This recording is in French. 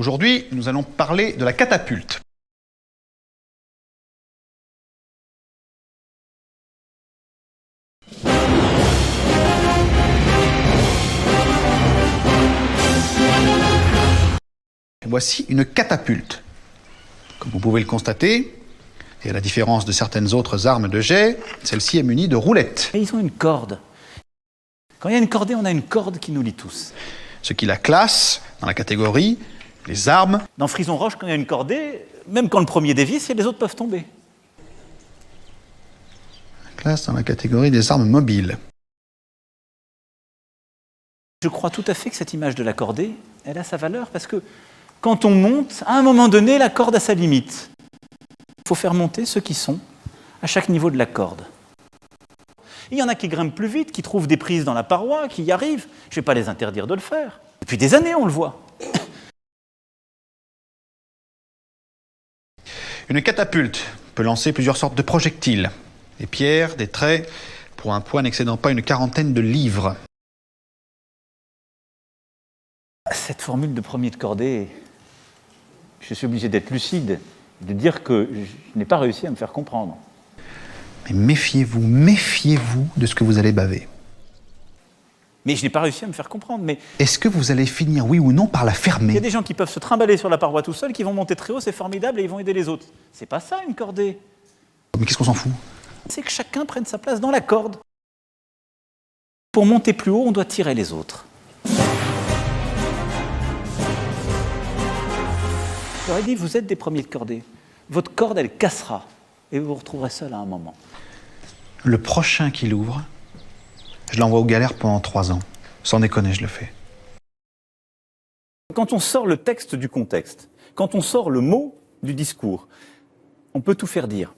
Aujourd'hui, nous allons parler de la catapulte. Voici une catapulte. Comme vous pouvez le constater, et à la différence de certaines autres armes de jet, celle-ci est munie de roulettes. Et ils ont une corde. Quand il y a une cordée, on a une corde qui nous lie tous. Ce qui la classe dans la catégorie les armes. Dans Frison Roche, quand il y a une cordée, même quand le premier dévisse, les autres peuvent tomber. La classe dans la catégorie des armes mobiles. Je crois tout à fait que cette image de la cordée, elle a sa valeur parce que quand on monte, à un moment donné, la corde a sa limite. Il faut faire monter ceux qui sont à chaque niveau de la corde. Il y en a qui grimpent plus vite, qui trouvent des prises dans la paroi, qui y arrivent. Je ne vais pas les interdire de le faire. Depuis des années, on le voit. Une catapulte peut lancer plusieurs sortes de projectiles. Des pierres, des traits, pour un poids n'excédant pas une quarantaine de livres. Cette formule de premier de cordée, je suis obligé d'être lucide, de dire que je n'ai pas réussi à me faire comprendre. Mais méfiez-vous de ce que vous allez baver. Mais je n'ai pas réussi à me faire comprendre. Mais Est-ce que vous allez finir, oui ou non, par la il y a fermer? des gens qui peuvent se trimballer sur la paroi tout seuls, qui vont monter très haut, c'est formidable, et ils vont aider les autres. C'est pas ça, une cordée. Mais qu'est-ce qu'on s'en fout? C'est que chacun prenne sa place dans la corde. Pour monter plus haut, on doit tirer les autres. J'aurais dit, vous êtes des premiers de cordée. Votre corde, elle cassera. Et vous vous retrouverez seul à un moment. Le prochain qui l'ouvre, je l'envoie aux galères pendant 3 ans. Sans déconner, je le fais. Quand on sort le texte du contexte, quand on sort le mot du discours, on peut tout faire dire.